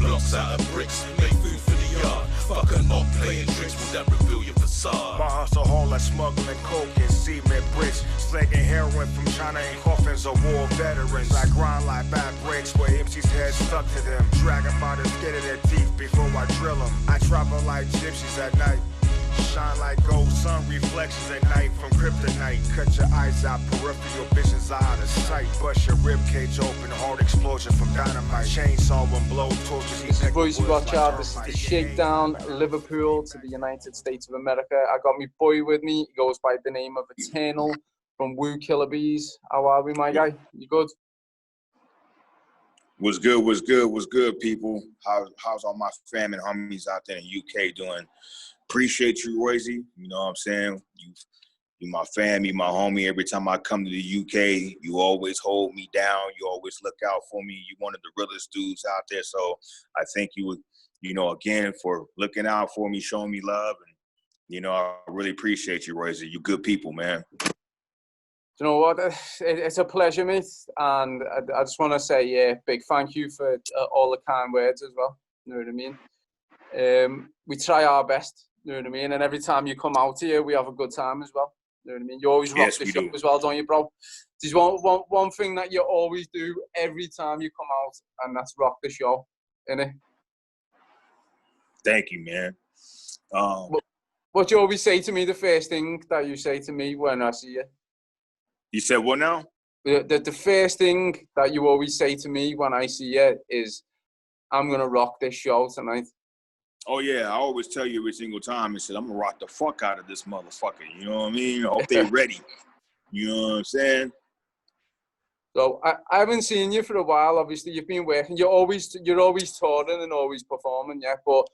blocks out of bricks, make food for the yard. Fuck a knock playing tricks, will that reveal your facade? My hustle hall like smuggling coke and cement bricks, slanging heroin from China and coffins of war veterans. I grind like bad breaks where MC's heads stuck to them, dragging by the skin of their teeth before I drill them. I travel like gypsies at night, shine like gold sun reflections at night from kryptonite. Cut your eyes out, peripheral visions out of sight. Bust your rib cage open, hard explosion from dynamite. Chainsaw and blow torches. This is Royzy Rothschild. This is the Shakedown, Liverpool to the United States of America. I got my boy with me. He goes by the name of Eternal from Killa, Beez. How are we, my guy? You good? What's good? What's good? What's good, people? How's all my fam and homies out there in the UK doing? Appreciate you, Royzy. You know what I'm saying? You my fam, you my homie. Every time I come to the UK, you always hold me down. You always look out for me. You're one of the realest dudes out there. So I thank you, again, for looking out for me, showing me love. And, I really appreciate you, Royzy. You good people, man. You know what? It's a pleasure, mate. And I just want to say, big thank you for all the kind words as well. You know what I mean? We try our best. You know what I mean? And every time you come out here, we have a good time as well. You know what I mean? You always rock the show as well, don't you, bro? There's one thing that you always do every time you come out, and that's rock the show, innit? Thank you, man. What you always say to me, the first thing that you say to me when I see you? You said what now? The first thing that you always say to me when I see you is, I'm going to rock this show tonight. Oh, yeah, I always tell you every single time, I said, I'm going to rock the fuck out of this motherfucker. You know what I mean? I hope they're ready. You know what I'm saying? So I haven't seen you for a while. Obviously, you've been working. You're always touring and always performing, yeah. But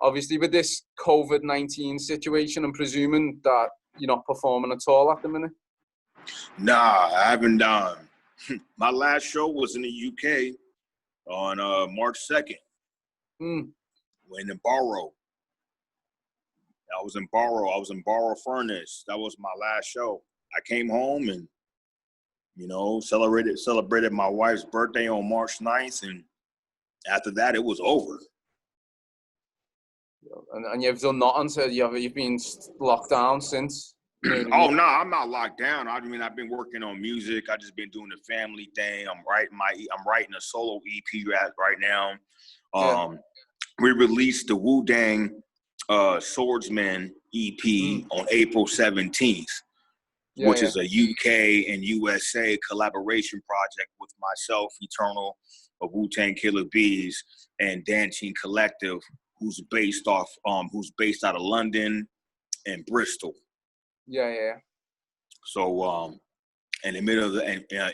obviously, with this COVID-19 situation, I'm presuming that you're not performing at all at the minute. Nah, I haven't done. My last show was in the UK on March 2nd. In the Borough. I was in Borough Furnace. That was my last show. I came home and, celebrated my wife's birthday on March 9th. And after that, it was over. And you've done nothing, so you've been locked down since? You know what I mean? Oh, no, I'm not locked down. I mean, I've been working on music. I just been doing the family thing. I'm writing a solo EP right now. We released the Wu-Dang Swordsman EP on April 17th, which is a UK and USA collaboration project with myself, Eternal, of Wu-Tang Killa Beez, and Dancing Collective, who's based out of London and Bristol. Yeah. So in the middle of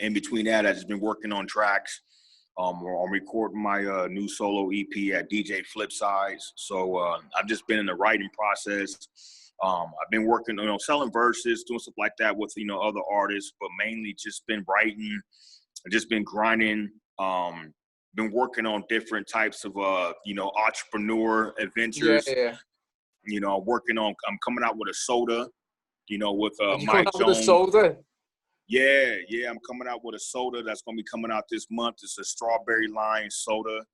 in between that, I've just been working on tracks. I'm recording my new solo EP at DJ Flipsides. So I've just been in the writing process. I've been working, selling verses, doing stuff like that with, other artists, but mainly just been writing. I've just been grinding. Been working on different types of, entrepreneur adventures. Yeah. I'm coming out with a soda, with Mike Jones. With a soda? Yeah, I'm coming out with a soda that's going to be coming out this month. It's a strawberry lime soda.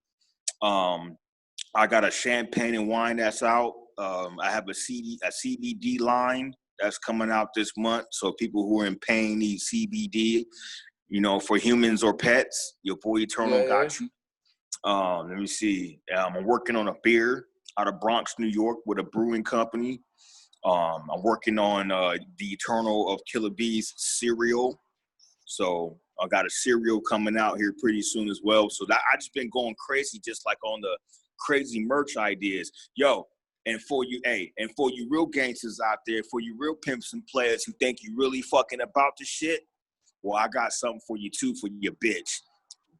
I got a champagne and wine that's out. I have a CBD line that's coming out this month. So people who are in pain need CBD, for humans or pets. Your boy Eternal got you. Let me see. I'm working on a beer out of Bronx, New York with a brewing company. I'm working on the Eternal of Killa Beez cereal. So I got a cereal coming out here pretty soon as well. So that I just been going crazy, just like on the crazy merch ideas. Yo, and for you real gangsters out there, for you real pimps and players who think you really fucking about the shit, well, I got something for you too, for your bitch.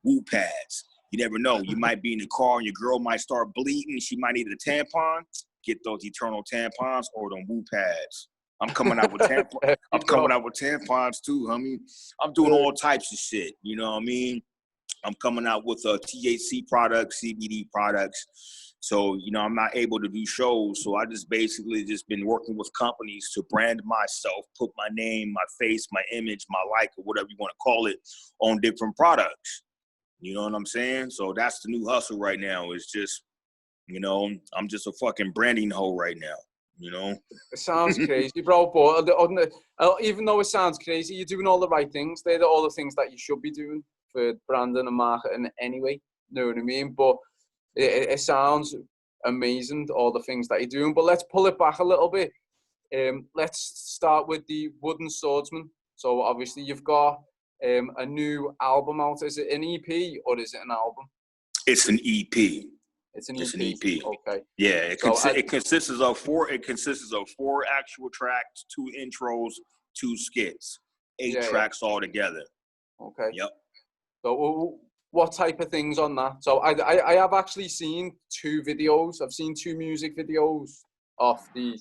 Woo pads. You never know. You might be in the car and your girl might start bleeding. She might need a tampon. Get those Eternal tampons or them woo pads. I'm coming out with tampons. I'm coming out with tampons too, homie. I'm doing all types of shit. You know what I mean? I'm coming out with THC products, CBD products. So, I'm not able to do shows. So I just basically been working with companies to brand myself, put my name, my face, my image, my like, or whatever you want to call it, on different products. You know what I'm saying? So that's the new hustle right now. It's just, you know, I'm just a fucking branding hoe right now, you know? It sounds crazy, bro, but even though it sounds crazy, you're doing all the right things. They're all the things that you should be doing for branding and marketing anyway, you know what I mean? But it sounds amazing, all the things that you're doing. But let's pull it back a little bit. Let's start with the Wooden Swordsman. So obviously you've got a new album out. Is it an EP or is it an album? It's an EP. It's an It's EP. an EP. Okay. Yeah, it consists of four actual tracks, 2 intros, 2 skits, 8 tracks all together. Okay. Yep. So what type of things on that? So I have actually seen 2 videos. I've seen 2 music videos off the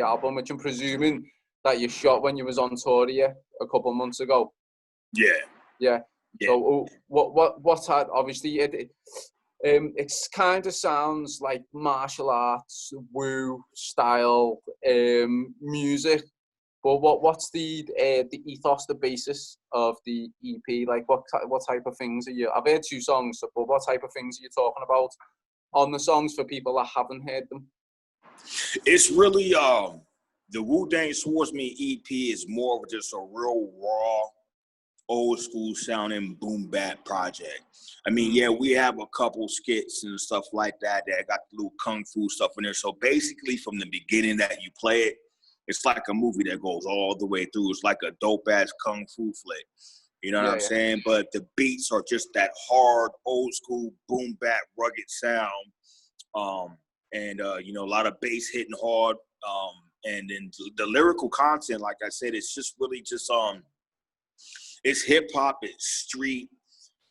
album, which I'm presuming that you shot when you was on tour here a couple months ago. Yeah. Yeah. So what type? Obviously, it kind of sounds like martial arts, woo style music. But what's the ethos, the basis of the EP? Like what type of things are you? I've heard 2 songs, but what type of things are you talking about on the songs for people that haven't heard them? It's really the Wu-Dang Swordsman EP is more of just a real raw, old school sounding boom bap project. I mean, yeah, we have a couple skits and stuff like that got the little kung fu stuff in there. So basically, from the beginning that you play it, it's like a movie that goes all the way through. It's like a dope ass kung fu flick. You know what I'm saying? But the beats are just that hard, old school boom bap, rugged sound. You know, a lot of bass hitting hard. And then the lyrical content, like I said, it's just really just it's hip hop, it's street,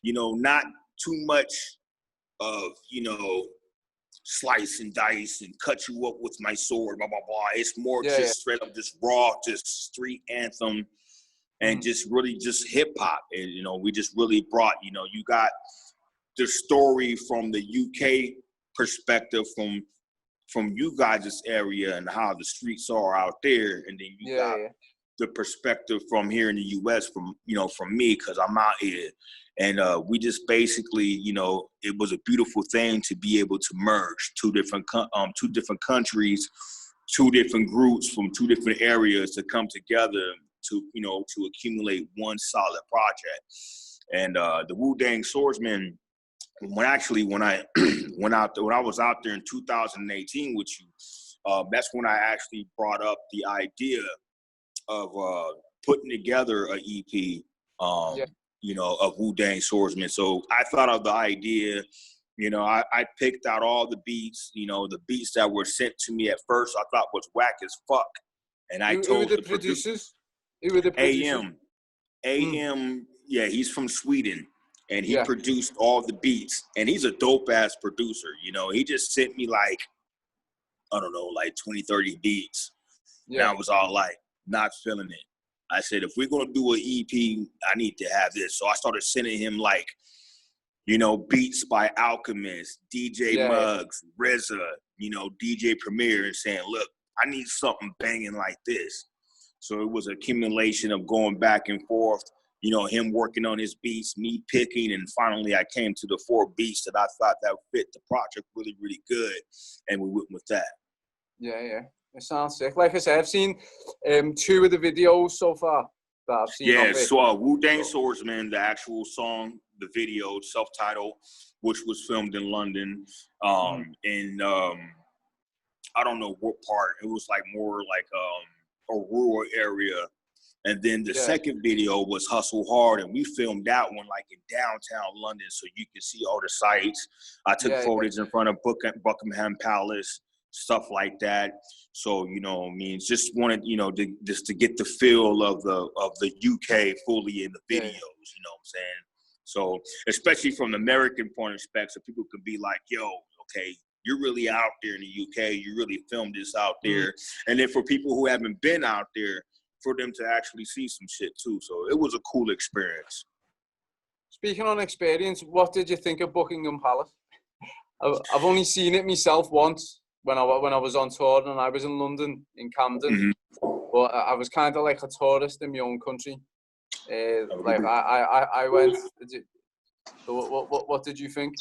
you know, not too much of, you know, slice and dice and cut you up with my sword, blah, blah, blah. It's more just straight up, just raw, just street anthem and just really just hip hop. And, you know, we just really brought, you know, you got the story from the UK perspective from you guys' area and how the streets are out there. And then you got the perspective from here in the US from, you know, from me, because I'm out here. And we just basically, you know, it was a beautiful thing to be able to merge two different countries, 2 different groups from 2 different areas to come together to, you know, to accumulate one solid project. And the Wu-Dang Swordsman, when I was out there in 2018 with you, that's when I actually brought up the idea of putting together an EP, you know, of Wu-Dang Swordsman. So I thought of the idea, you know, I picked out all the beats, you know, the beats that were sent to me at first I thought was whack as fuck. And I told the producers? Who were the producers? AM, yeah, he's from Sweden. And he produced all the beats. And he's a dope-ass producer, you know. He just sent me, like, I don't know, like 20, 30 beats. And I was all like, not feeling it. I said, if we're going to do an EP, I need to have this. So I started sending him, like, you know, beats by Alchemist, DJ Muggs, RZA, you know, DJ Premier, and saying, look, I need something banging like this. So it was an accumulation of going back and forth, you know, him working on his beats, me picking, and finally I came to the 4 beats that I thought that fit the project really, really good, and we went with that. Yeah. It sounds sick. Like I said, I've seen 2 of the videos so far that I've seen. Yeah, so Wu-Dang Swordsman, the actual song, the video, self-titled, which was filmed in London, I don't know what part. It was like more like a rural area. And then the second video was Hustle Hard, and we filmed that one like in downtown London, so you can see all the sites. I took footage in front of Buckingham Palace, stuff like that. So, you know, I mean, just wanted, you know, just to get the feel of the UK fully in the videos, you know what I'm saying? So, especially from the American point of view, so people could be like, yo, okay, you're really out there in the UK, you really filmed this out there. And then for people who haven't been out there, for them to actually see some shit too. So it was a cool experience. Speaking on experience, what did you think of Buckingham Palace? I've only seen it myself once when I was on tour, and I was in London, in Camden. But I was kind of like a tourist in my own country. Like I went. So what did you think?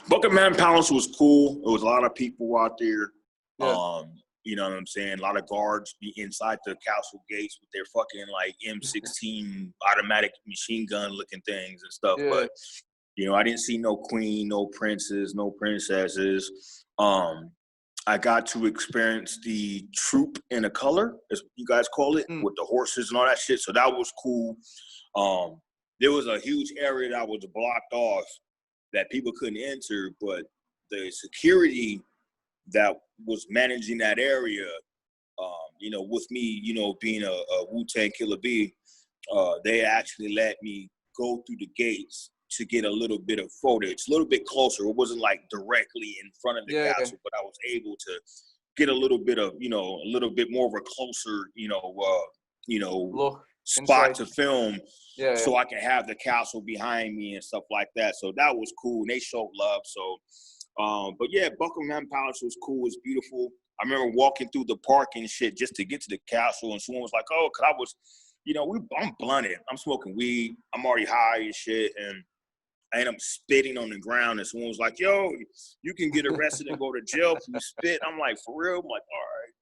Bucket Man Palace was cool. There was a lot of people out there. Yeah. You know what I'm saying? A lot of guards be inside the castle gates with their fucking like M16 automatic machine gun looking things and stuff. Yeah. But you know, I didn't see no queen, no princes, no princesses. I got to experience the troop in a color, as you guys call it, with the horses and all that shit. So that was cool. There was a huge area that was blocked off that people couldn't enter, but the security that was managing that area, you know, with me, you know, being a Wu-Tang Killa B, they actually let me go through the gates to get a little bit of footage, a little bit closer. It wasn't like directly in front of the castle, but I was able to get a little bit of, you know, a little bit more of a closer, you know, look spot inside to film, so yeah. I can have the castle behind me and stuff like that. So that was cool, and they showed love. So, but yeah, Buckingham Palace was cool. It was beautiful. I remember walking through the park and shit just to get to the castle, and someone was like, "Oh, 'cause I was, you know, I'm blunted. I'm smoking weed. I'm already high and shit, and I end up spitting on the ground." And someone was like, "Yo, you can get arrested and go to jail if you spit." I'm like, "For real?" I'm like, "All right."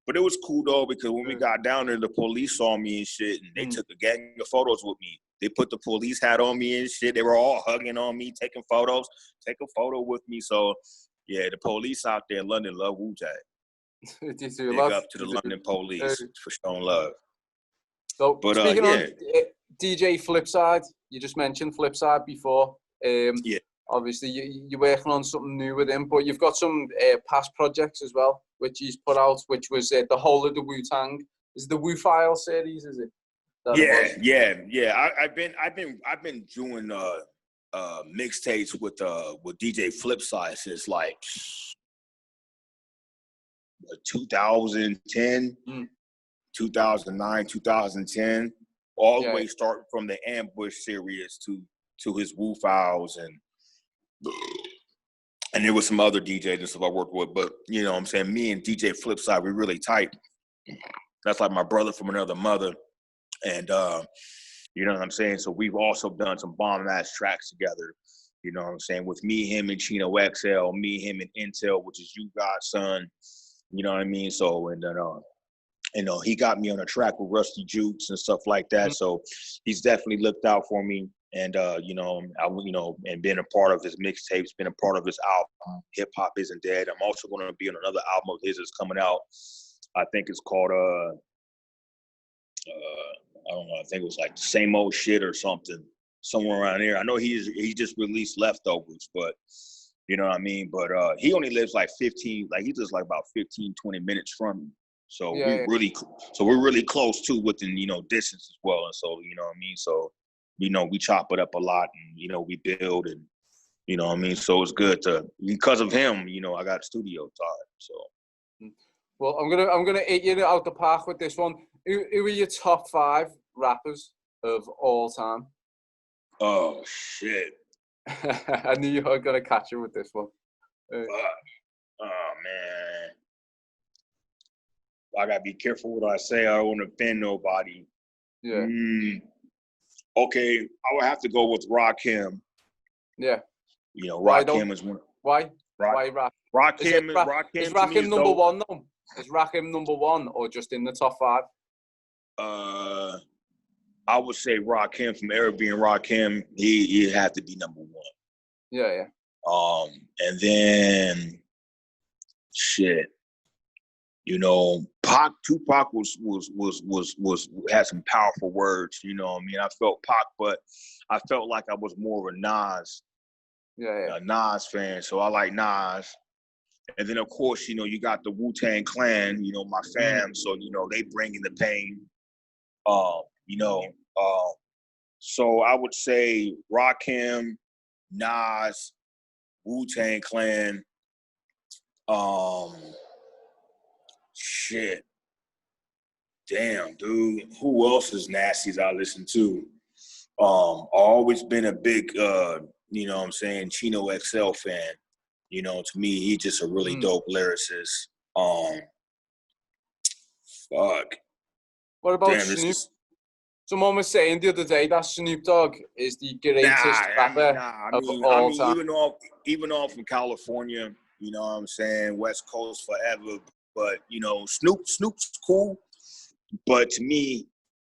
But it was cool though, because when we got down there, the police saw me and shit, and they took a gang of photos with me. They put the police hat on me and shit. They were all hugging on me, taking photos, take a photo with me. So yeah, the police out there in London love Wu-Tang. Big up to the London police for showing love. So but speaking yeah. on DJ Flipside, you just mentioned Flipside before. Yeah. Obviously, you're working on something new with him, but you've got some past projects as well, which he's put out, which was the whole of the Wu-Tang. Is it the Wu File series? Is it? Yeah. I've been doing mixtapes with DJ Flipside since like 2010, 2009, 2010, all the way starting from the Ambush series to his Wu Files, and there was some other DJs and stuff I worked with. But you know what I'm saying, me and DJ Flipside, we really tight. That's like my brother from another mother. And you know what I'm saying? So we've also done some bomb-ass tracks together, you know what I'm saying, with me, him, and Chino XL, me, him, and Intel, which is You Godson, you know what I mean? So, and then, you know, he got me on a track with Rusty Jukes and stuff like that. So he's definitely looked out for me. And, you know, and been a part of his mixtapes, been a part of his album, Hip Hop Isn't Dead. I'm also going to be on another album of his that's coming out. I think it's called, I don't know, I think it was like Same Old Shit or something, somewhere around there. I know he just released Leftovers, but you know what I mean? But he only lives like he lives like about 15, 20 minutes from me. So we're really close too, within, you know, distance as well. And so, you know what I mean? So, you know, we chop it up a lot, and, you know, we build, and, you know what I mean? So it's good because of him, you know, I got studio time. So. Well, I'm gonna hit you out the park with this one. Who are your top 5 rappers of all time? Oh shit! I knew you were gonna catch him with this one. Oh man, I gotta be careful what I say. I don't want to offend nobody. Yeah. Okay, I would have to go with Rakim. Yeah. You know, Rakim is one. Why? Why Rakim? Rakim is Rakim number one though? Is Rakim number 1 or just in the top 5? I would say Rakim, from era being Rakim, he had to be number 1. Yeah. And then shit, you know, Tupac had some powerful words, you know what I mean? I felt Pac, but I felt like I was more of a Nas. A Nas fan, so I like Nas. And then, of course, you know, you got the Wu-Tang Clan, you know, my fam. So, you know, they bring in the pain. You know, so I would say Rakim, Nas, Wu-Tang Clan. Shit. Damn, dude. Who else is nasties I listen to? Always been a big, you know what I'm saying, Chino XL fan. You know, to me, he's just a really dope lyricist. Fuck. What about Snoop? Someone was saying the other day that Snoop Dogg is the greatest rapper of all time. even though I'm from California, you know what I'm saying, West Coast forever, but you know, Snoop's cool, but to me,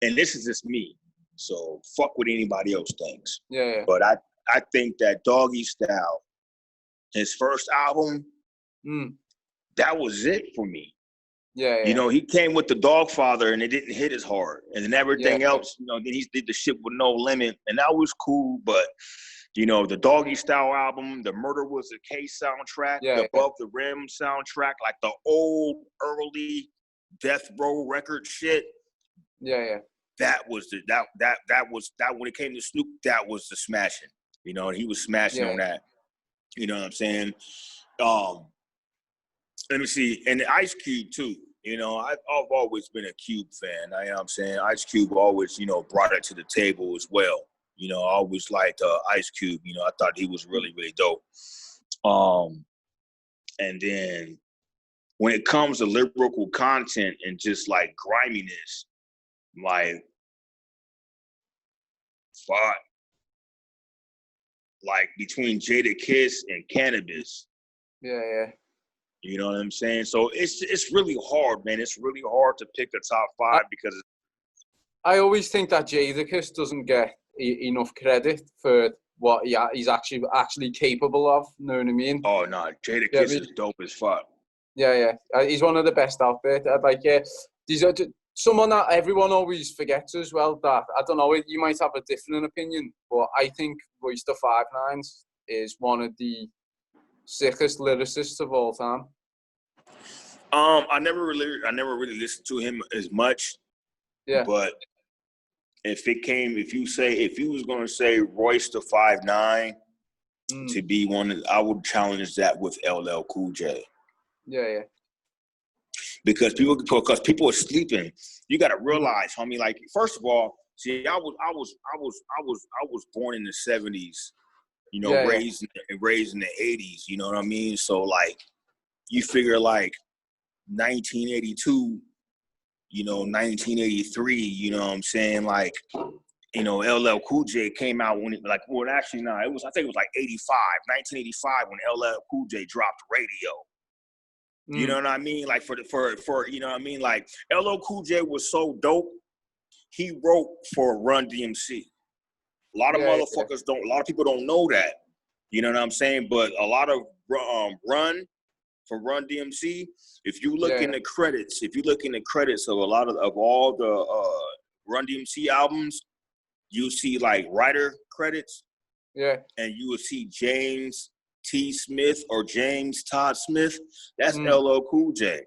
and this is just me, so fuck what anybody else thinks. Yeah. But I think that Doggy Style, his first album, that was it for me. Yeah. You know, he came with the Dogfather and it didn't hit as hard. And then everything else, you know, then he did the shit with No Limit, and that was cool. But, you know, the Doggy Style album, the Murder Was a Case soundtrack, the Above the Rim soundtrack, like the old, early Death Row record shit. Yeah. That was when it came to Snoop, that was the smashing. You know, and he was smashing on that. You know what I'm saying? Let me see. And Ice Cube too. You know, I've always been a Cube fan. I am saying Ice Cube always, you know, brought it to the table as well. You know, I always liked Ice Cube. You know, I thought he was really, really dope. And then when it comes to lyrical content and just like griminess, like fuck, like between Jada Kiss and Cannabis. Yeah. You know what I'm saying? So it's really hard, man. It's really hard to pick the top five because I always think that Jadakiss doesn't get enough credit for what he's actually capable of. You know what I mean? Oh no, Jadakiss is dope as fuck. Yeah. He's one of the best out there. These are someone that everyone always forgets as well. That I don't know. You might have a different opinion, but I think Royce the 5'9" is one of the sickest lyricists of all time. I never really listened to him as much. Yeah. But if you was gonna say Royce the 5'9" to be one, I would challenge that with LL Cool J. Yeah. Because people are sleeping. You got to realize, homie. Like, first of all, see, I was born in the 70s. You know, raised in the 80s. You know what I mean? So like, you figure like 1982. You know, 1983. You know what I'm saying? Like, you know, LL Cool J came out when it, like, well, actually, no, I think it was like 1985 when LL Cool J dropped Radio. You know what I mean? Like for you know what I mean? Like LL Cool J was so dope. He wrote for Run DMC. A lot of motherfuckers don't. A lot of people don't know that. You know what I'm saying? But a lot of Run DMC. If you look in the credits, of a lot of all the Run DMC albums, you see like writer credits. Yeah. And you will see James T. Smith or James Todd Smith. That's LL Cool J.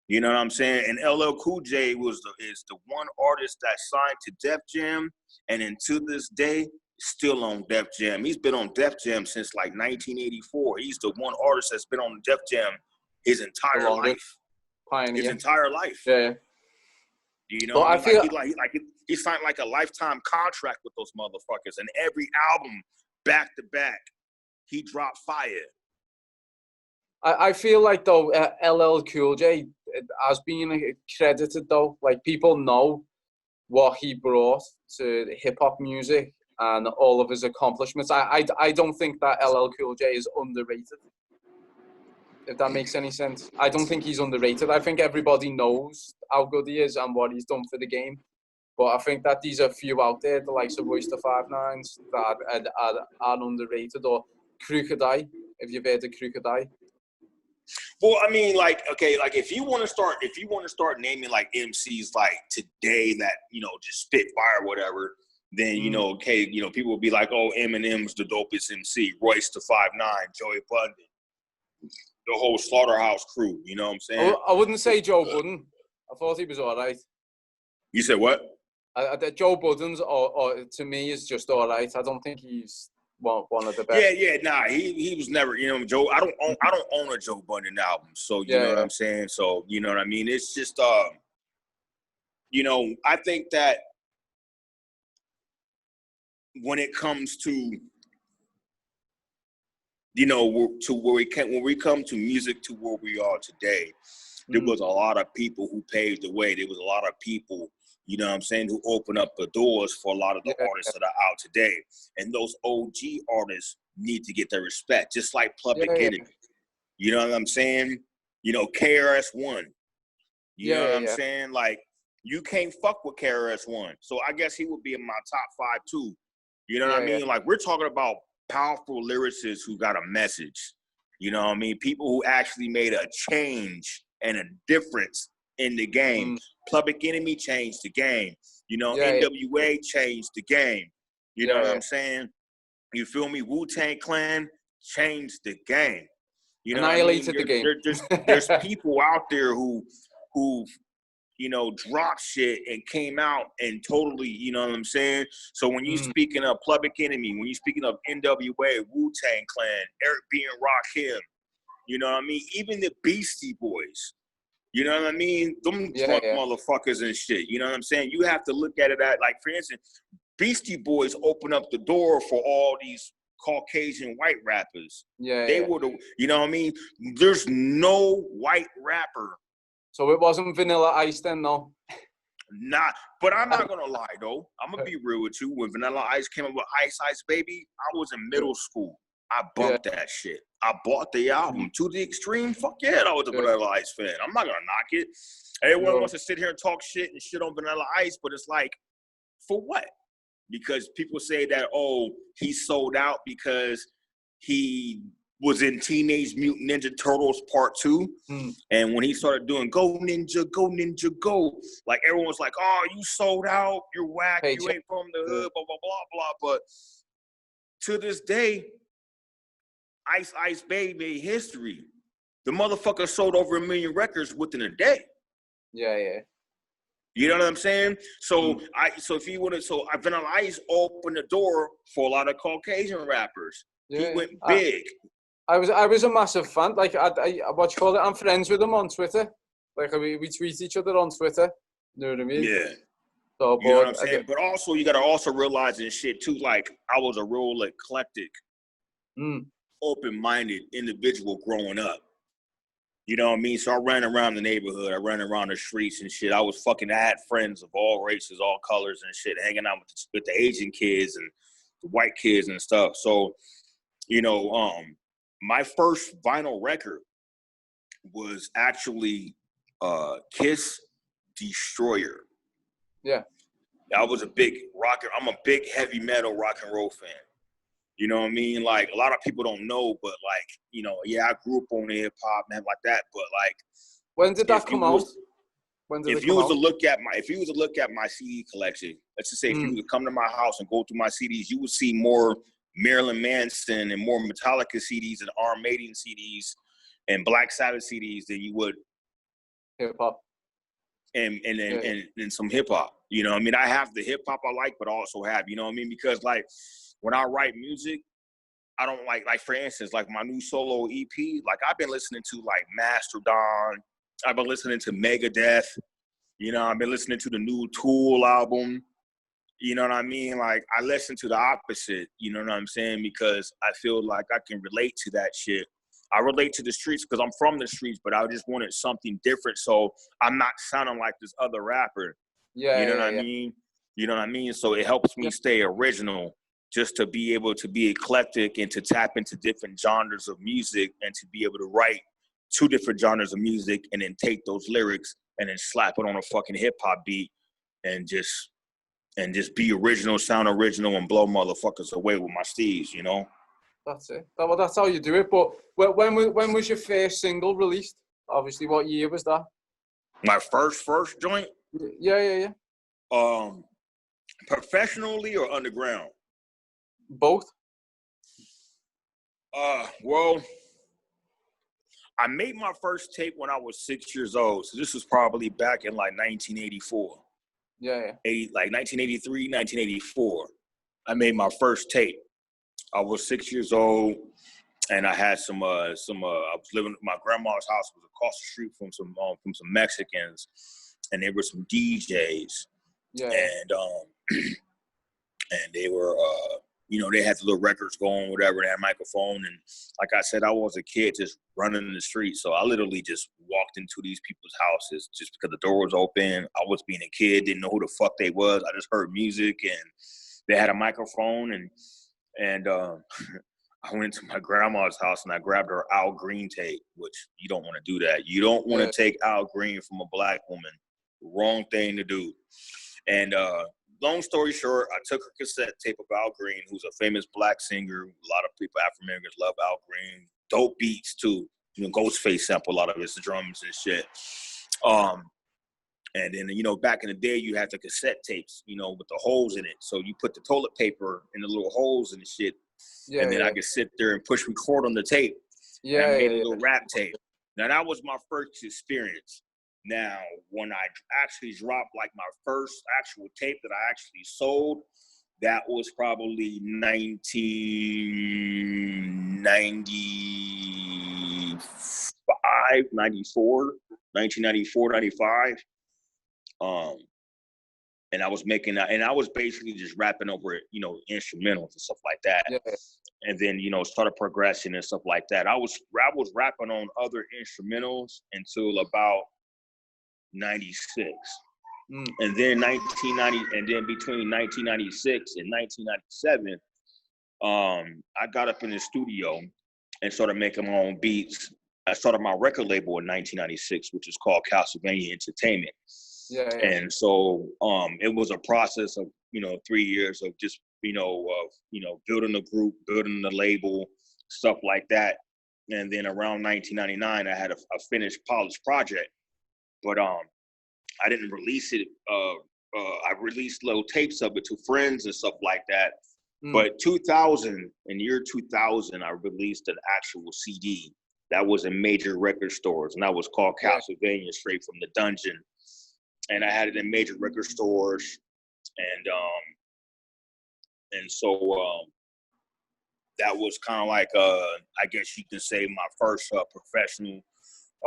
You know what I'm saying? And LL Cool J is the one artist that signed to Def Jam, and to this day, still on Def Jam. He's been on Def Jam since like 1984. He's the one artist that's been on Def Jam his entire life. Pioneer. His entire life. Yeah. You know, I feel he signed like a lifetime contract with those motherfuckers, and every album back to back, he dropped fire. I feel like though LL Cool J has been credited though. Like people know what he brought to hip hop music and all of his accomplishments. I don't think that LL Cool J is underrated. If that makes any sense. I don't think he's underrated. I think everybody knows how good he is and what he's done for the game. But I think that these are few out there, the likes of Royce the 5'9", that are underrated, or Crooked Eye, if you've heard of Crooked Eye. Well, I mean, like, okay, like if you want to start naming like MCs like today that, you know, just spit fire or whatever, then, you know, okay, you know, people will be like, oh, Eminem's the dopest MC, Royce the 5'9", Joey Budden, the whole Slaughterhouse crew, you know what I'm saying? I wouldn't say Joe Budden. I thought he was all right. You said what? Joe Budden's, or to me, is just all right. I don't think he's one of the best. Nah, he was never, you know, Joe. I don't own a Joe Budden album, so you know what I'm saying. So you know what I mean. It's just, you know, I think that when it comes to, you know, when we come to music to where we are today, there was a lot of people who paved the way. There was a lot of people, you know what I'm saying, who open up the doors for a lot of the artists that are out today. And those OG artists need to get their respect, just like Public Enemy. You know what I'm saying? You know, KRS-One. You know what I'm saying? Like, you can't fuck with KRS-One. So I guess he would be in my top 5 too. You know what I mean? Like, we're talking about powerful lyricists who got a message. You know what I mean? People who actually made a change and a difference in the game. Public Enemy changed the game. You know, NWA changed the game. You know what I'm saying? You feel me? Wu-Tang Clan changed the game. You know, annihilated the game. There's people out there who you know, dropped shit and came out and totally, you know what I'm saying? So when you're speaking of Public Enemy, when you're speaking of NWA, Wu-Tang Clan, Eric B. and Rakim, you know what I mean? Even the Beastie Boys, you know what I mean? Them drunk motherfuckers and shit, you know what I'm saying? You have to look at it at, like, for instance, Beastie Boys open up the door for all these Caucasian white rappers. They were the, you know what I mean? There's no white rapper. So it wasn't Vanilla Ice then, no? Nah, but I'm not gonna lie though. I'm gonna be real with you. When Vanilla Ice came up with Ice Ice Baby, I was in middle school. I bumped that shit. I bought the album to the extreme. Fuck yeah, I was a Vanilla Ice fan. I'm not gonna knock it. Everyone wants to sit here and talk shit and shit on Vanilla Ice, but it's like, for what? Because people say that, oh, he sold out because he was in Teenage Mutant Ninja Turtles Part 2. And when he started doing Go Ninja, Go Ninja, Go, like everyone was like, oh, you sold out, you're whack, you ain't from the hood, blah, blah, blah, blah. But to this day, Ice Ice Baby made history. The motherfucker sold over 1 million records within a day. You know what I'm saying? So Vanilla Ice opened the door for a lot of Caucasian rappers. He went big. I was a massive fan. Like, I what you call it? I'm friends with him on Twitter. Like, we tweet each other on Twitter. You know what I mean? Yeah. So, you know what I'm saying? But also, you got to also realize this shit too. Like, I was a real eclectic, open-minded individual growing up. You know what I mean? So I ran around the neighborhood. I ran around the streets and shit. I had friends of all races, all colors and shit, hanging out with the Asian kids and the white kids and stuff. So, you know, my first vinyl record was actually Kiss Destroyer. Yeah. I was a big I'm a big heavy metal rock and roll fan. You know what I mean? Like, a lot of people don't know, but like, you know, I grew up on hip hop and like that. But like, when did that come out? If you was to look at my CD collection, let's just say if you would come to my house and go through my CDs, you would see more Marilyn Manson and more Metallica CDs and Iron Maiden CDs and Black Sabbath CDs than you would hip hop. And some hip hop. You know what I mean? I have the hip hop I like, but also have, you know what I mean? Because like, when I write music, I don't like for instance, like my new solo EP, like I've been listening to like Mastodon, I've been listening to Megadeth, you know, I've been listening to the new Tool album, you know what I mean? Like, I listen to the opposite, you know what I'm saying? Because I feel like I can relate to that shit. I relate to the streets because I'm from the streets, but I just wanted something different so I'm not sounding like this other rapper. You know what I mean? You know what I mean? So it helps me stay original, just to be able to be eclectic and to tap into different genres of music and to be able to write 2 different genres of music and then take those lyrics and then slap it on a fucking hip hop beat and just be original, sound original, and blow motherfuckers away with my steez, you know? That's it. That's how you do it. But when was your first single released? Obviously, what year was that? My first joint? Yeah. Professionally or underground? Both. Well, I made my first tape when I was 6 years old. So this was probably back in like 1984. Yeah. Like 1983, 1984. I made my first tape. I was 6 years old, and I had I was living at my grandma's house. It was across the street from some Mexicans, and there were some DJs. Yeah. And they were you know, they had the little records going, whatever, they had a microphone. And like I said, I was a kid just running in the street. So I literally just walked into these people's houses just because the door was open. I was being a kid, didn't know who the fuck they was. I just heard music and they had a microphone. And I went to my grandma's house and I grabbed her Al Green tape, which you don't want to do that. You don't want to take Al Green from a black woman. Wrong thing to do. And long story short, I took her cassette tape of Al Green, who's a famous black singer. A lot of people, Afro-Americans, love Al Green. Dope beats, too. You know, Ghostface sample a lot of his drums and shit. And then, you know, back in the day, you had the cassette tapes, you know, with the holes in it. So you put the toilet paper in the little holes in the shit. Yeah, and then I could sit there and push record on the tape. Yeah, and I made a little rap tape. Now, that was my first experience. Now, when I actually dropped, like, my first actual tape that I actually sold, that was probably 1995, 95. And I was making that, and I was basically just rapping over, you know, instrumentals and stuff like that. Yeah. And then, you know, started progressing and stuff like that. I was rapping on other instrumentals until about 96. And then 1990, and then between 1996 and 1997, I got up in the studio and started making my own beats. I started my record label in 1996, which is called Castlevania Entertainment. Yeah. And so it was a process of, you know, 3 years of just, building a group, building the label, stuff like that. And then around 1999, I had a finished polished project, but I didn't release it. I released little tapes of it to friends and stuff like that. But in year 2000, I released an actual CD that was in major record stores, and that was called Castlevania, Straight from the Dungeon. And I had it in major record stores, and so that was kind of like, I guess you can say, my first professional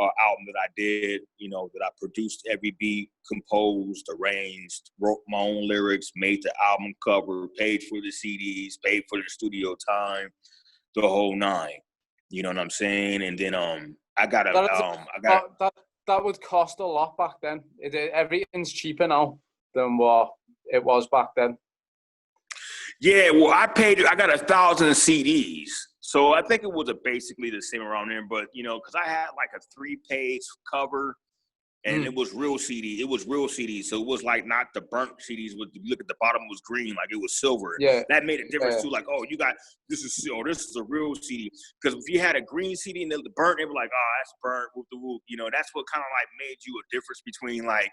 album that I did, you know, that I produced every beat, composed, arranged, wrote my own lyrics, made the album cover, paid for the CDs, paid for the studio time, the whole nine. You know what I'm saying? And then that would cost a lot back then. Everything's cheaper now than what it was back then. Yeah, well, I got 1,000 CDs. So I think it was basically the same around there, but, you know, because I had like a 3-page cover, and it was real CD. It was real CD, so it was like not the burnt CDs. With, look at the bottom was green, like it was silver. Yeah, that made a difference too. Like, oh, this is a real CD. Because if you had a green CD and the burnt, they were like, oh, that's burnt with the whoop. You know, that's what kind of like made you a difference between like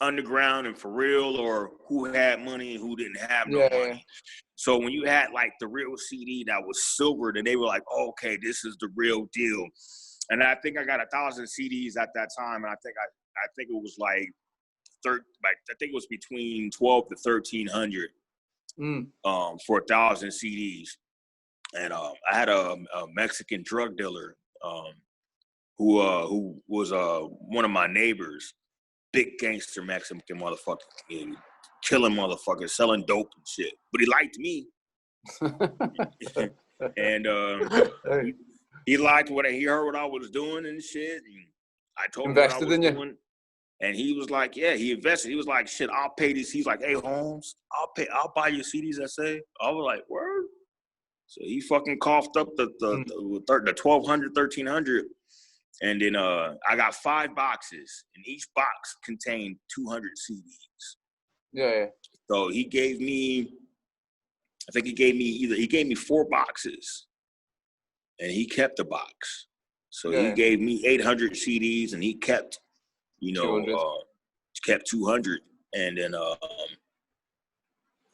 underground and for real, or who had money and who didn't have no money. So when you had like the real CD that was silver, then they were like, oh, okay, this is the real deal. And I think I got 1,000 CDs at that time, and I think it was like I think it was between 12 to 1,300 for 1,000 CDs. And I had a Mexican drug dealer who was one of my neighbors, big gangster Mexican motherfucker, killing motherfuckers, selling dope and shit. But he liked me, and he liked he heard what I was doing and shit. And I told him what I was doing. And he was like, yeah, he invested. He was like, shit, I'll pay these. He's like, hey, Holmes, I'll buy your CDs, I say. I was like, word? So he fucking coughed up the 1,200, 1,300. And then I got 5 boxes, and each box contained 200 CDs. Yeah. So he gave me 4 boxes, and he kept the box. So he gave me 800 CDs, and he kept, kept 200. And then,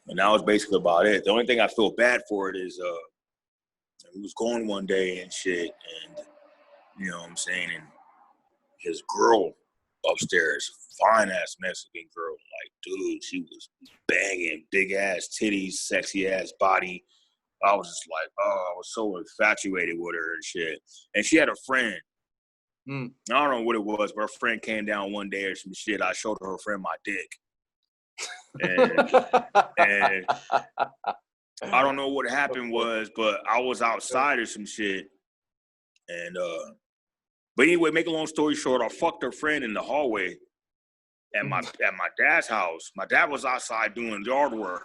and that was basically about it. The only thing I feel bad for it is he was going one day and shit, and you know what I'm saying, and his girl upstairs, fine-ass Mexican girl, like, dude, she was banging, big-ass titties, sexy-ass body. I was just like, oh, I was so infatuated with her and shit. And she had a friend. I don't know what it was, but her friend came down one day or some shit. I showed her friend my dick. And I don't know what happened was, but I was outside or some shit. And, but anyway, make a long story short, I fucked her friend in the hallway at my dad's house. My dad was outside doing yard work.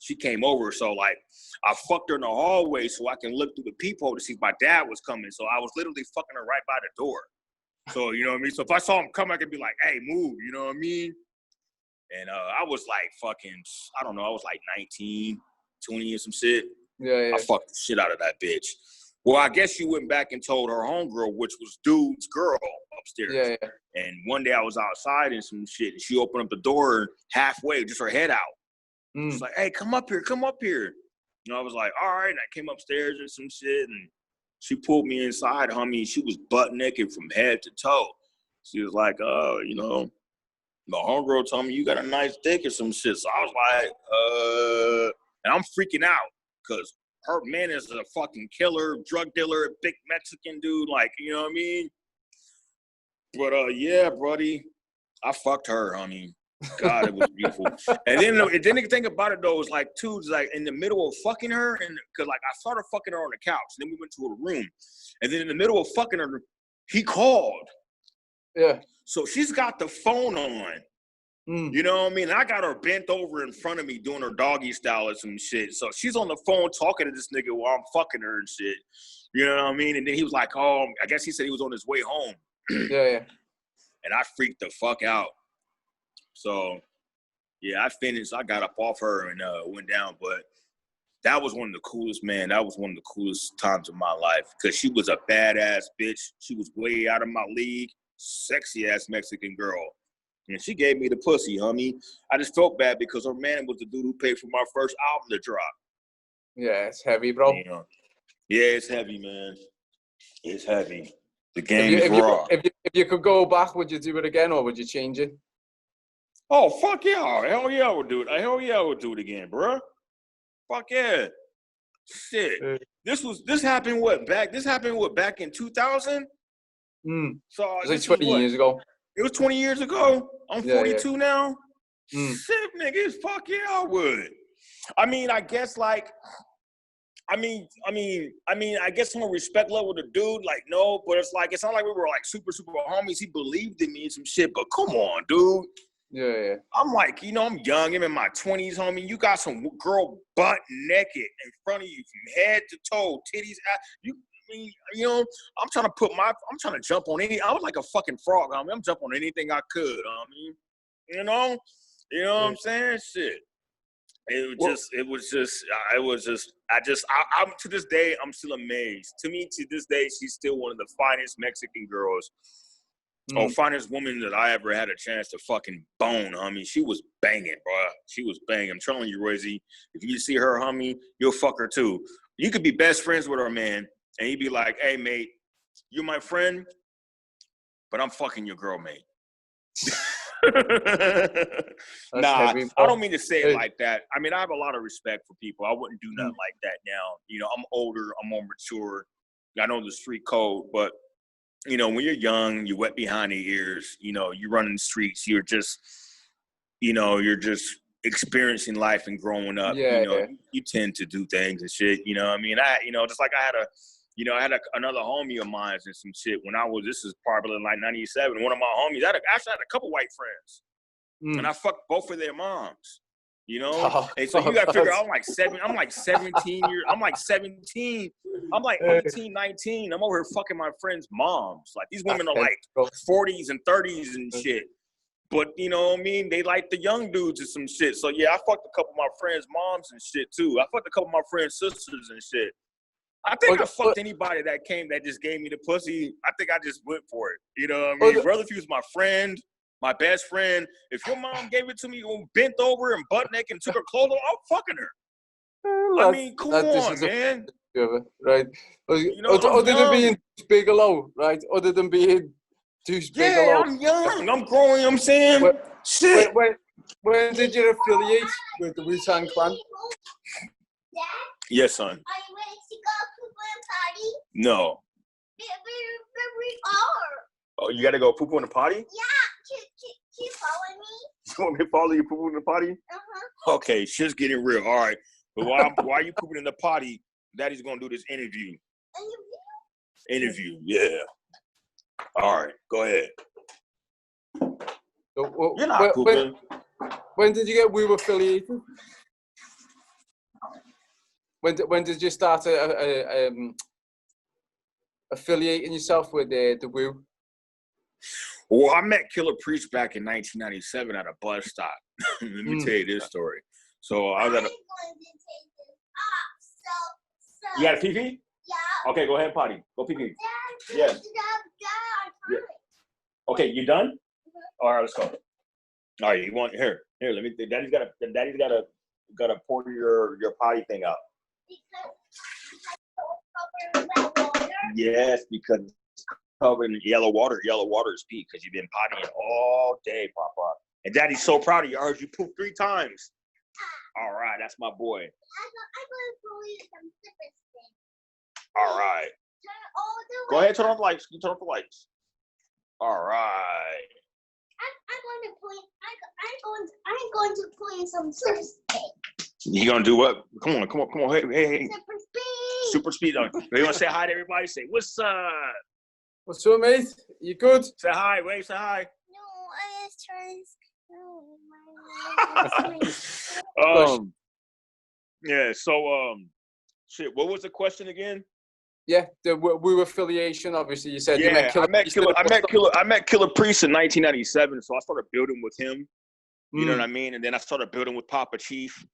She came over, so like I fucked her in the hallway so I can look through the peephole to see if my dad was coming. So I was literally fucking her right by the door. So you know what I mean? So if I saw him come, I could be like, hey, move, you know what I mean? And I was like fucking, I don't know, I was like 19, 20 or some shit. Yeah. I fucked the shit out of that bitch. Well, I guess she went back and told her homegirl, which was dude's girl upstairs. Yeah. And one day I was outside and some shit, and she opened up the door halfway, just her head out. She's like, hey, come up here. And I was like, all right. And I came upstairs and some shit, and she pulled me inside, homie. She was butt naked from head to toe. She was like, you know, my homegirl told me you got a nice dick or some shit. So I was like, and I'm freaking out because her man is a fucking killer, drug dealer, big Mexican dude, like, you know what I mean? But yeah, buddy, I fucked her, homie. God, it was beautiful. And then the thing about it though was like, too, like in the middle of fucking her, and because like I started fucking her on the couch, and then we went to her room, and then in the middle of fucking her, he called. Yeah. So she's got the phone on. You know what I mean? And I got her bent over in front of me doing her doggy style or some shit. So she's on the phone talking to this nigga while I'm fucking her and shit. You know what I mean? And then he was like, oh, I guess he said he was on his way home. Yeah. And I freaked the fuck out. So, yeah, I finished. I got up off her and went down. But that was one of the coolest, man. That was one of the coolest times of my life because she was a badass bitch. She was way out of my league. Sexy-ass Mexican girl. And she gave me the pussy, homie. I just felt bad because her man was the dude who paid for my first album to drop. Yeah, it's heavy, bro. Yeah, it's heavy, man. It's heavy. The game is raw. If you could go back, would you do it again or would you change it? Oh, fuck yeah. Hell yeah, I would do it. Hell yeah, I would do it again, bro. Fuck yeah. Shit. This happened back in 2000? So it was like 20 years ago. It was 20 years ago. I'm 42 now. Shit, niggas, fuck yeah, I would. I mean, I guess like, I guess on a respect level, the dude, like, no, but it's like, it's not like we were like super, super homies. He believed in me and some shit, but come on, dude. Yeah. I'm like, you know, I'm young. I'm in my 20s, homie. You got some girl butt naked in front of you from head to toe, titties, ass. You know, I'm trying to jump on I was like a fucking frog, homie. I'm jumping on anything I could, homie. You know what I'm saying? Shit. I'm to this day, I'm still amazed. To me, to this day, she's still one of the finest Mexican girls. Finest woman that I ever had a chance to fucking bone, homie. She was banging, bro. She was banging. I'm telling you, Royzy, if you see her, homie, you'll fuck her too. You could be best friends with her, man. And he'd be like, hey, mate, you're my friend, but I'm fucking your girl, mate. Nah, heavy, I don't mean to say it like that. I mean, I have a lot of respect for people. I wouldn't do nothing like that now. You know, I'm older. I'm more mature. I know the street code. But, you know, when you're young, you're wet behind the ears. You know, you run in the streets. You're just experiencing life and growing up. You tend to do things and shit. You know what I mean? Just like I had another homie of mine and some shit when this is probably in like 97. One of my homies, I actually had a couple white friends. And I fucked both of their moms, you know? And so you got to figure out, I'm like 17 years, I'm like 17, I'm like 18, 19. I'm over here fucking my friends' moms. Like these women are like 40s and 30s and shit. But, you know what I mean? They like the young dudes and some shit. So, yeah, I fucked a couple of my friends' moms and shit, too. I fucked a couple of my friends' sisters and shit. I think I fucked anybody that just gave me the pussy. I think I just went for it. You know what I mean? Brother, if he was my friend, my best friend, if your mom gave it to me, bent over and butt naked and took her clothes off, I'm fucking her. I mean, come on, man. Right. Other than being Bigelow, right? Other than being Deuce Bigelow. Yeah, I'm young. I'm growing, you know what I'm saying? Shit. When did you affiliate with the Wu-Tang Clan? Yes, son. Are you ready to go poop on a potty? No. We are. Oh, you got to go poop on the potty? Yeah. Keep following me. You want me to follow you poop on the potty? Uh-huh. Okay, shit's getting real. All right. But while you pooping in the potty, Daddy's gonna do this interview. Interview, yeah. All right, go ahead. So, You're not pooping. When did you get Woo affiliated? When did you start affiliating yourself with the Woo? Well, I met Killa Priest back in 1997 at a bus stop. Let me tell you this story. So I was at a. You got a pee-pee? Yeah. Okay, go ahead, potty. Go pee-pee. Yes. Yeah. Okay, you done? All right, let's go. All right, you want here? Let me. Daddy's gotta pour your potty thing out. Yes, because it's covered in yellow water. Yellow water is pee because you've been pottying all day, Papa. And Daddy's so proud of you. I heard you poop 3 times. All right, that's my boy. I'm going to pour you some super stick. All right. Turn all the Go way. ahead, turn off the lights. You turn off the lights. All right. I'm going to pour you some super stick. You gonna do what? Come on. Hey. Super speed. Super speed. You wanna say hi to everybody? Say, what's up? What's up, mate? You good? Say hi. Wait, say hi. No, I just trying to. Yeah. So, shit. What was the question again? Yeah, the Woo affiliation. Obviously, you said you met Killa. I met Killa Priest in 1997. So I started building with him. You know what I mean? And then I started building with Papa Chief.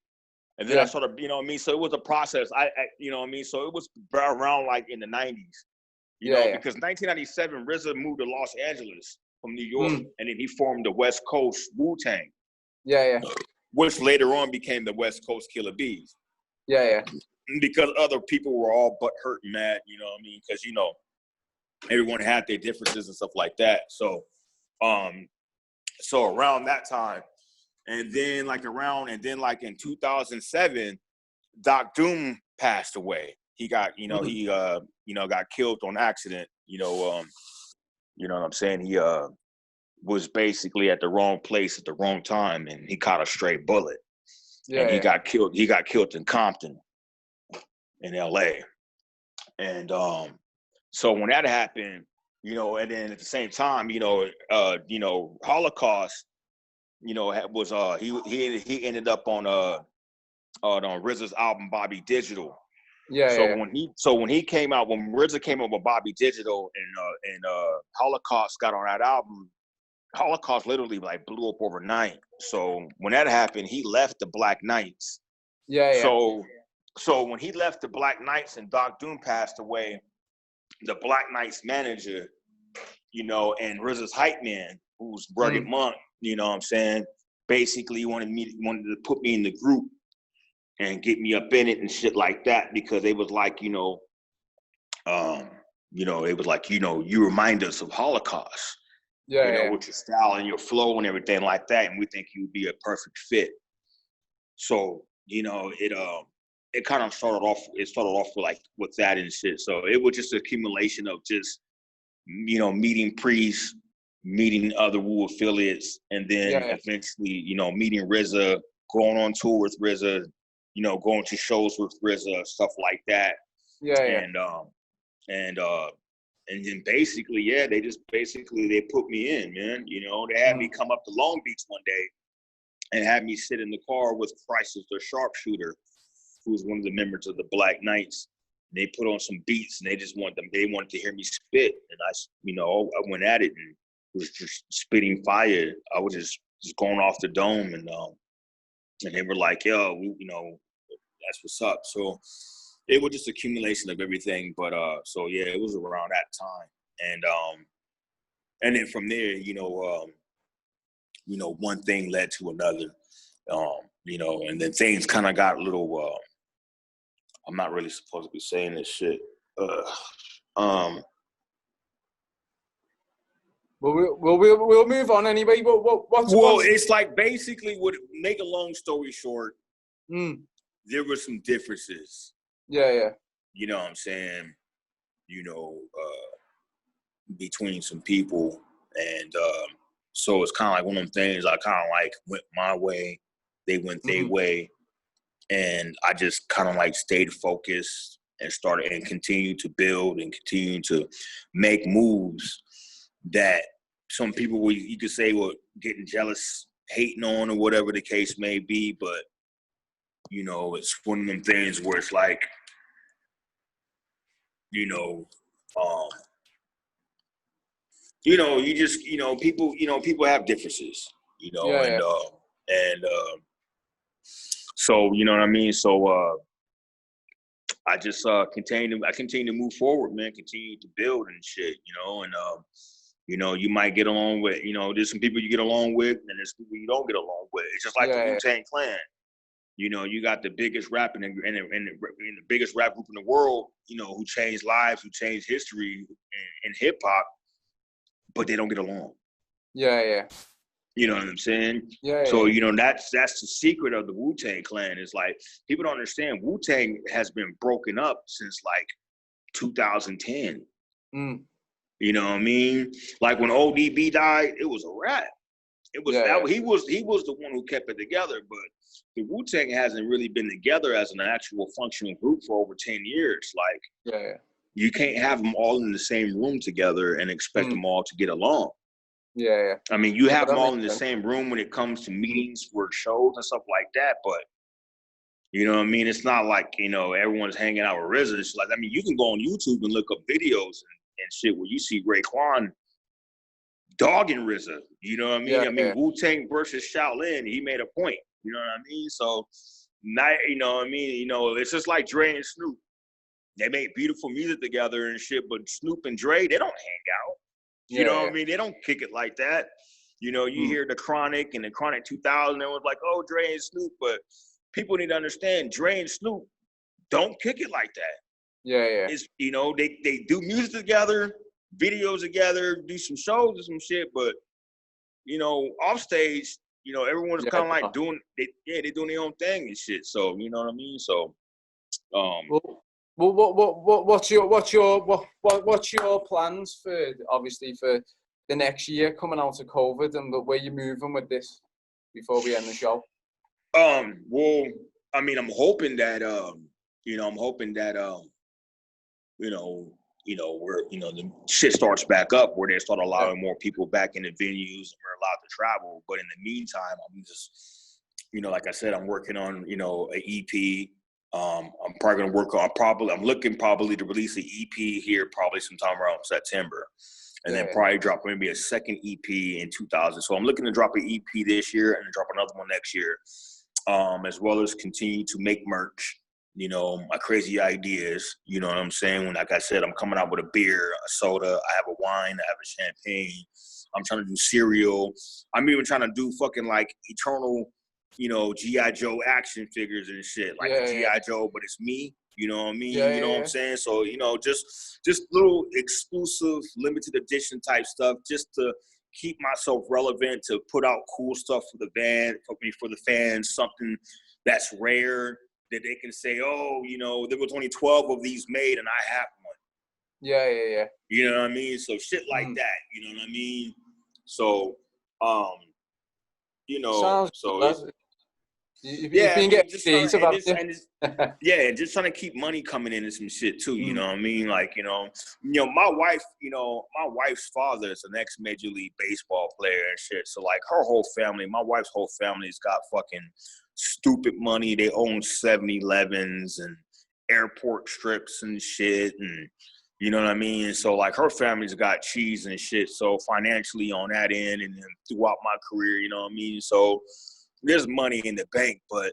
And then I started, you know what I mean? So it was a process. You know what I mean? So it was around like in the 90s. You know, because 1997, RZA moved to Los Angeles from New York, and then he formed the West Coast Wu-Tang. Yeah. Which later on became the West Coast Killa Beez. Yeah. Because other people were all but hurt and mad, you know what I mean? Because, you know, everyone had their differences and stuff like that. So, so around that time, and then in 2007, Doc Doom passed away. He got, got killed on accident. You know what I'm saying? He was basically at the wrong place at the wrong time, and he caught a stray bullet. And he got killed. He got killed in Compton, in L.A. And so when that happened, you know, and then at the same time, Holocaust, you know, was he ended up on RZA's album Bobby Digital. When RZA came out with Bobby Digital and Holocaust got on that album, Holocaust literally like blew up overnight. So when that happened, he left the Black Knights. So when he left the Black Knights and Doc Doom passed away, the Black Knights manager, you know, and RZA's hype man, who's Rugged Monk, you know what I'm saying, basically wanted to put me in the group and get me up in it and shit like that, because they was like, you remind us of Holocaust. With your style and your flow and everything like that, and we think you'd be a perfect fit. So, you know, it kind of started off with that and shit. So it was just an accumulation of just, you know, meeting Priest, meeting other Wu affiliates, and then eventually, you know, meeting RZA, going on tour with RZA, you know, going to shows with RZA, stuff like that. And then basically, they put me in, man. You know, they had me come up to Long Beach one day and had me sit in the car with Crisis the Sharpshooter, who was one of the members of the Black Knights. And they put on some beats and they wanted to hear me spit. And I went at it and was just spitting fire. I was just going off the dome, and they were like, yo, that's what's up. So it was just accumulation of everything, but so yeah, it was around that time, and then from there, one thing led to another, and then things kind of got a little. I'm not really supposed to be saying this shit. We'll move on anyway. It's like basically, make a long story short, there were some differences. Yeah. You know what I'm saying? Between some people. And so it's kind of like one of them things I kind of like went my way. They went their way. And I just kind of like stayed focused and started and continued to build and continue to make moves that some people you could say were getting jealous, hating on, or whatever the case may be. But, you know, it's one of them things where it's like, you know, you just, people have differences, Yeah. so, you know what I mean? So, I just continue to move forward, man, continue to build and shit, and you might get along with, there's some people you get along with, and there's people you don't get along with. It's just like the Wu-Tang Clan. You got the biggest rap and the biggest rap group in the world, who changed lives, who changed history in hip hop, but they don't get along. Yeah. You know what I'm saying? Yeah. So, that's the secret of the Wu-Tang Clan is like, people don't understand Wu-Tang has been broken up since like 2010. You know what I mean? Like when ODB died, it was a wrap. He was the one who kept it together, but the Wu-Tang hasn't really been together as an actual functional group for over 10 years. Like, you can't have them all in the same room together and expect them all to get along. Yeah. I mean, you have them all in the same room when it comes to meetings for shows and stuff like that, but you know what I mean? It's not like, everyone's hanging out with RZA. It's like, I mean, you can go on YouTube and look up videos and shit where you see Raekwon dogging RZA. You know what I mean? Wu-Tang versus Shaolin, he made a point. You know what I mean? So, it's just like Dre and Snoop. They make beautiful music together and shit, but Snoop and Dre, they don't hang out. You know what I mean? They don't kick it like that. You hear the Chronic and the Chronic 2000, it was like, oh, Dre and Snoop, but people need to understand Dre and Snoop don't kick it like that. Yeah. It's, they do music together, videos together, do some shows and some shit, but, off stage, everyone's kind of like doing, they're doing their own thing and shit. So, you know what I mean? So, Well, what's your plans for obviously for the next year coming out of COVID, and where you moving with this before we end the show? Well, I mean, I'm hoping that where the shit starts back up, where they start allowing more people back in the venues and we're allowed to travel. But in the meantime, I'm just, like I said, I'm working on an EP. I'm probably gonna work on. I'm looking probably to release an EP here probably sometime around September, and then probably drop maybe a second EP in 2000. So I'm looking to drop an EP this year and drop another one next year, as well as continue to make merch. My crazy ideas. You know what I'm saying? When, like I said, I'm coming out with a beer, a soda. I have a wine. I have a champagne. I'm trying to do cereal. I'm even trying to do fucking like eternal. G.I. Joe action figures and shit. Like G.I. Joe, but it's me. You know what I mean? You know what I'm saying? So, just little exclusive, limited edition type stuff just to keep myself relevant, to put out cool stuff for the band, for the fans, something that's rare that they can say, oh, there was only 12 of these made and I have one. Yeah. You know what I mean? So shit like that, you know what I mean? So, You've been getting creative, haven't you? And just trying to keep money coming in and some shit too. You know what I mean? Like, my wife, my wife's father is an ex-Major League Baseball player and shit. So like my wife's whole family's got fucking stupid money. They own 7-Elevens and airport strips and shit, and you know what I mean? So like her family's got cheese and shit. So financially on that end, and then throughout my career, you know what I mean? So there's money in the bank, but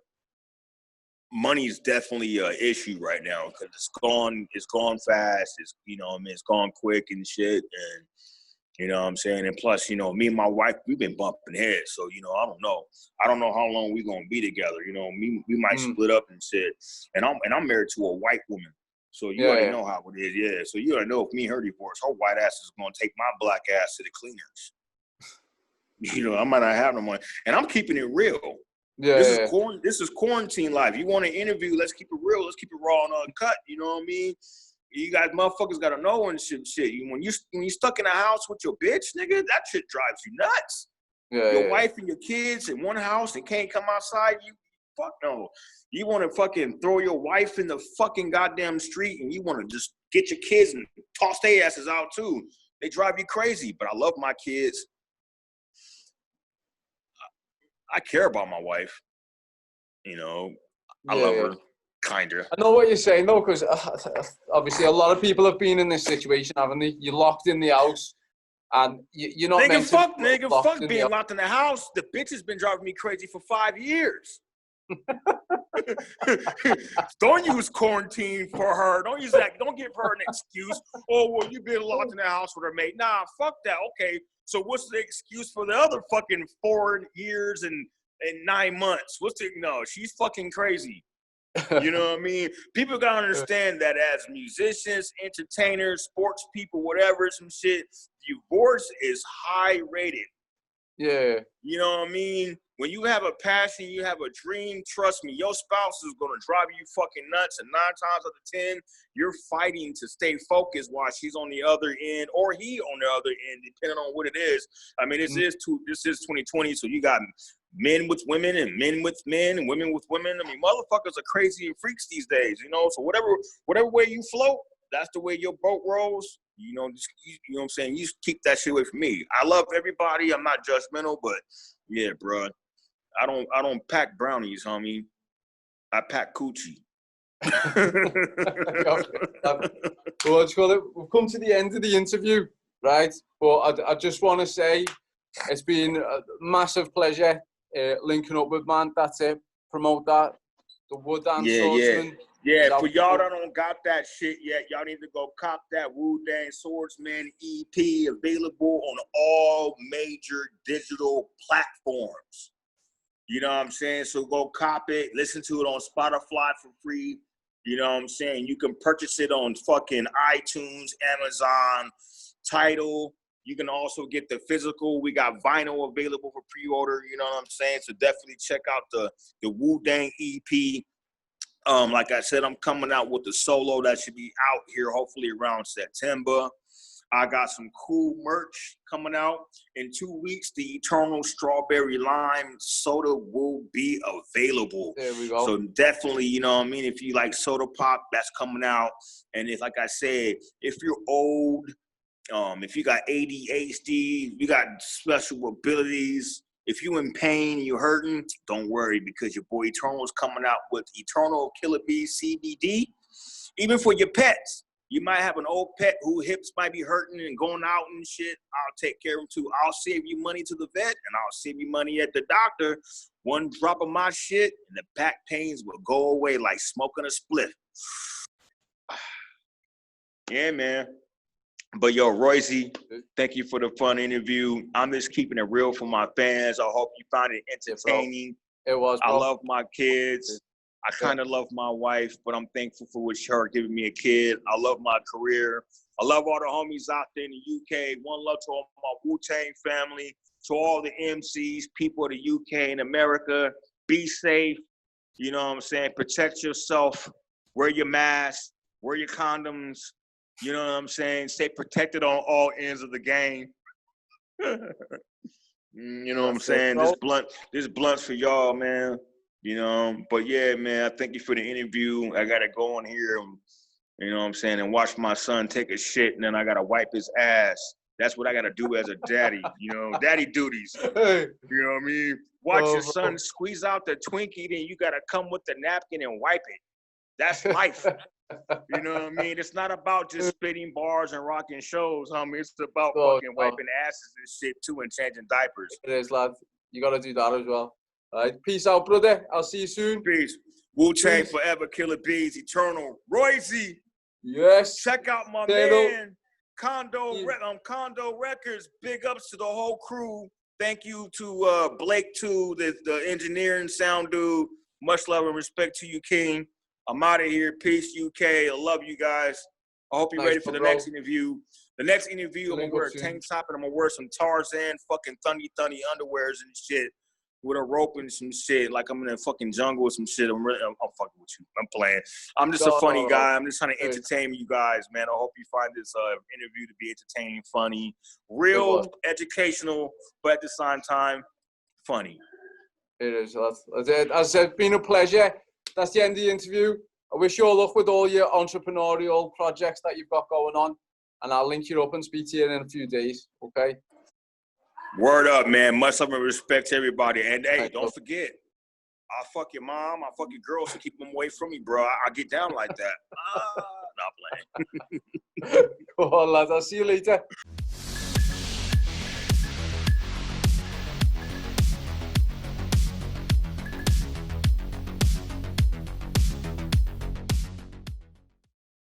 money is definitely an issue right now because it's gone fast. It's, it's gone quick and shit. And, you know what I'm saying? And plus, me and my wife, we've been bumping heads. So, I don't know. I don't know how long we're going to be together. We might split up and shit. And I'm married to a white woman. So you already know how it is. Yeah. So you already know if me and her divorce, her white ass is going to take my black ass to the cleaners. I might not have no money, and I'm keeping it real. This is quarantine life. You want to interview? Let's keep it real. Let's keep it raw and uncut. You know what I mean? You guys, motherfuckers, gotta know and shit. When you stuck in a house with your bitch, nigga, that shit drives you nuts. Your wife and your kids in one house and can't come outside. Fuck no. You want to fucking throw your wife in the fucking goddamn street and you want to just get your kids and toss their asses out too. They drive you crazy, but I love my kids. I care about my wife. You know, I love her, kinda. I know what you're saying though, because obviously a lot of people have been in this situation, haven't they? You're locked in the house, and you're not meant to. Fuck being locked in the house. The bitch has been driving me crazy for 5 years. Don't use quarantine for her. Don't use that. Don't give her an excuse. Oh, well, you've been locked in the house with her mate. Nah, fuck that. Okay, so what's the excuse for the other fucking 4 years and 9 months? No, she's fucking crazy. You know what I mean? People gotta understand that as musicians, entertainers, sports people, whatever, some shit, divorce is high rated. Yeah. You know what I mean? When you have a passion, you have a dream, trust me, your spouse is gonna drive you fucking nuts, and 9 times out of 10, you're fighting to stay focused while she's on the other end or he on the other end, depending on what it is. I mean, this is 2020, so you got men with women and men with men and women with women. I mean, motherfuckers are crazy and freaks these days, you know? So whatever way you float, that's the way your boat rolls. You know, you know what I'm saying? You keep that shit away from me. I love everybody. I'm not judgmental, but yeah, bro. I don't pack brownies, homie. I pack coochie. Well, we've come to the end of the interview, right? But I just want to say it's been a massive pleasure linking up with man. That's it. Promote that. The Wood and Swordsman. Yeah, for y'all that don't got that shit yet, y'all need to go cop that Wu-Dang Swordsman EP, available on all major digital platforms. You know what I'm saying? So go cop it. Listen to it on Spotify for free. You know what I'm saying? You can purchase it on fucking iTunes, Amazon, Tidal. You can also get the physical. We got vinyl available for pre-order. You know what I'm saying? So definitely check out the Wu-Dang EP. Like I said, I'm coming out with the solo that should be out here hopefully around September. I got some cool merch coming out. In 2 weeks, the Eternal Strawberry Lime Soda will be available. There we go. So definitely, you know what I mean? If you like soda pop, that's coming out. And if, like I said, if you're old, if you got ADHD, you got special abilities, if you in pain, you're hurting, don't worry, because your boy Eternal is coming out with Eternal Killa Beez CBD. Even for your pets. You might have an old pet who hips might be hurting and going out and shit. I'll take care of them too. I'll save you money to the vet and I'll save you money at the doctor. One drop of my shit and the back pains will go away like smoking a spliff. Yeah, man. But yo, Royzy, thank you for the fun interview. I'm just keeping it real for my fans. I hope you found it entertaining. It was, bro. I love my kids. I kind of love my wife, but I'm thankful for her giving me a kid. I love my career. I love all the homies out there in the UK. One love to all my Wu-Tang family, to all the MCs, people of the UK and America. Be safe. You know what I'm saying? Protect yourself. Wear your mask. Wear your condoms. You know what I'm saying? Stay protected on all ends of the game. You know what I'm saying? This blunt's for y'all, man. You know, but yeah, man, I thank you for the interview. I got to go on here, you know what I'm saying, and watch my son take a shit, and then I got to wipe his ass. That's what I got to do as a daddy, you know, daddy duties. You know what I mean? Watch your son squeeze out the Twinkie, then you got to come with the napkin and wipe it. That's life. You know what I mean? It's not about just spitting bars and rocking shows, homie. It's about fucking wiping asses and shit, too, and changing diapers. It is, lad. You got to do that as well. All right, peace out, brother. I'll see you soon. Peace. Wu-Tang forever, Killa Beez, Eternal. Royzy. Yes. Check out my man, Condo Records. Big ups to the whole crew. Thank you to Blake, too, the engineer and sound dude. Much love and respect to you, King. I'm out of here. Peace, UK. I love you guys. I hope you're ready for the next interview. The next interview, I'm going to wear a tank top and I'm going to wear some Tarzan fucking thundy underwears and shit. With a rope and some shit, like I'm in a fucking jungle with some shit. I'm fucking with you. I'm playing. I'm just a funny guy. I'm just trying to entertain you guys, man. I hope you find this interview to be entertaining, funny, real, educational, but at the same time, funny. It is. That's it. As I said, it's been a pleasure. That's the end of the interview. I wish you all luck with all your entrepreneurial projects that you've got going on. And I'll link you up and speak to you in a few days. Okay? Word up, man. Much love and respect to everybody. And hey, don't forget, I'll fuck your mom, I'll fuck your girl, so keep them away from me, bro. I get down like that. Not playing. Go on, lads. I'll see you later.